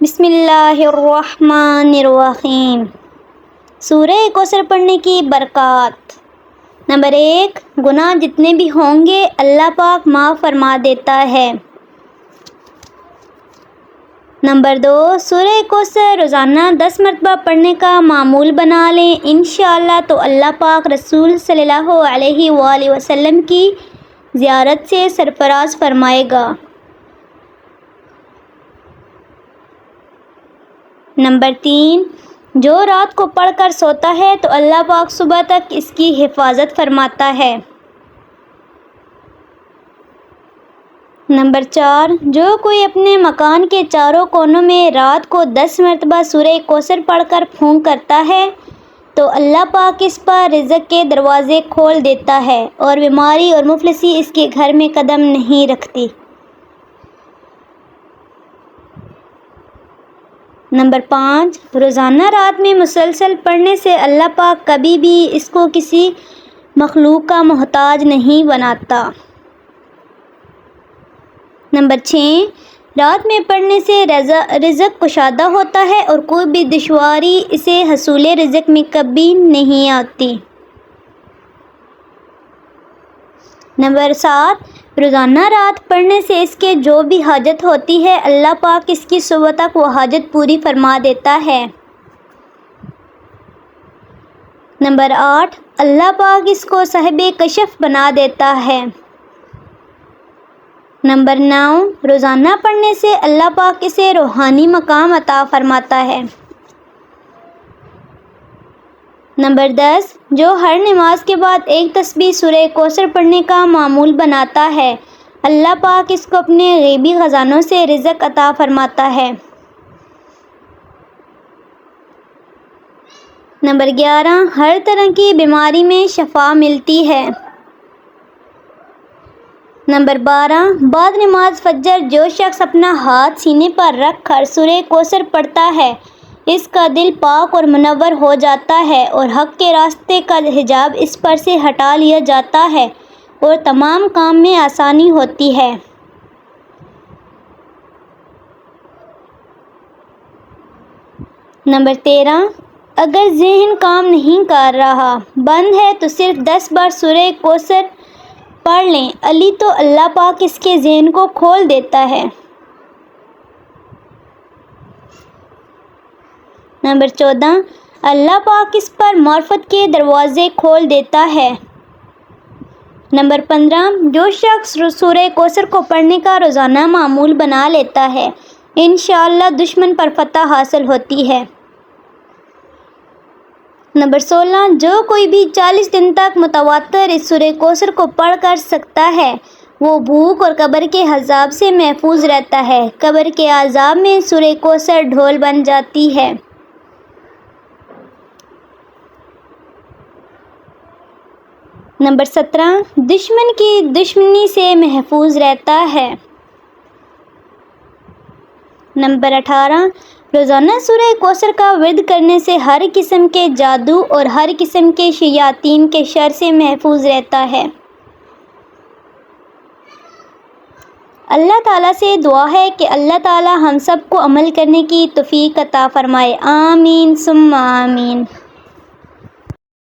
بسم اللہ الرحمن الرحیم۔ سورہ کوثر پڑھنے کی برکات۔ نمبر 1، گناہ جتنے بھی ہوں گے اللہ پاک معاف فرما دیتا ہے۔ نمبر 2، سورہ کوثر روزانہ 10 مرتبہ پڑھنے کا معمول بنا لیں، انشاءاللہ تو اللہ پاک رسول صلی اللہ علیہ وآلہ وسلم کی زیارت سے سرفراز فرمائے گا۔ نمبر 3، جو رات کو پڑھ کر سوتا ہے تو اللہ پاک صبح تک اس کی حفاظت فرماتا ہے۔ نمبر 4، جو کوئی اپنے مکان کے چاروں کونوں میں رات کو 10 مرتبہ سورہ کوثر پڑھ کر پھونک کرتا ہے تو اللہ پاک اس پر رزق کے دروازے کھول دیتا ہے اور بیماری اور مفلسی اس کے گھر میں قدم نہیں رکھتی۔ نمبر 5، روزانہ رات میں مسلسل پڑھنے سے اللہ پاک کبھی بھی اس کو کسی مخلوق کا محتاج نہیں بناتا۔ نمبر 6، رات میں پڑھنے سے رزق کشادہ ہوتا ہے اور کوئی بھی دشواری اسے حصول رزق میں کبھی نہیں آتی۔ نمبر 7، روزانہ رات پڑھنے سے اس کے جو بھی حاجت ہوتی ہے اللہ پاک اس کی صبح تک وہ حاجت پوری فرما دیتا ہے۔ نمبر 8، اللہ پاک اس کو صاحب کشف بنا دیتا ہے۔ نمبر 9، روزانہ پڑھنے سے اللہ پاک اسے روحانی مقام عطا فرماتا ہے۔ نمبر 10، جو ہر نماز کے بعد ایک تسبیح سورہ کوثر پڑھنے کا معمول بناتا ہے اللہ پاک اس کو اپنے غیبی خزانوں سے رزق عطا فرماتا ہے۔ نمبر 11، ہر طرح کی بیماری میں شفا ملتی ہے۔ نمبر 12، بعد نماز فجر جو شخص اپنا ہاتھ سینے پر رکھ کر سورہ کوثر پڑھتا ہے اس کا دل پاک اور منور ہو جاتا ہے اور حق کے راستے کا حجاب اس پر سے ہٹا لیا جاتا ہے اور تمام کام میں آسانی ہوتی ہے۔ نمبر 13، اگر ذہن کام نہیں کر رہا، بند ہے تو صرف 10 بار سورہ کوثر پڑھ لیں، علی تو اللہ پاک اس کے ذہن کو کھول دیتا ہے۔ نمبر 14، اللہ پاک اس پر معرفت کے دروازے کھول دیتا ہے۔ نمبر 15، جو شخص سورہ کوثر کو پڑھنے کا روزانہ معمول بنا لیتا ہے انشاءاللہ دشمن پر فتح حاصل ہوتی ہے۔ نمبر 16، جو کوئی بھی 40 دن تک متواتر اس سورہ کوثر کو پڑھ کر سکتا ہے وہ بھوک اور قبر کے عذاب سے محفوظ رہتا ہے۔ قبر کے عذاب میں سورہ کوثر ڈھول بن جاتی ہے۔ نمبر 17، دشمن کی دشمنی سے محفوظ رہتا ہے۔ نمبر 18، روزانہ سورہ کوثر کا ورد کرنے سے ہر قسم کے جادو اور ہر قسم کے شیاطین کے شر سے محفوظ رہتا ہے۔ اللہ تعالیٰ سے دعا ہے کہ اللہ تعالیٰ ہم سب کو عمل کرنے کی توفیق عطا فرمائے، آمین ثم آمین۔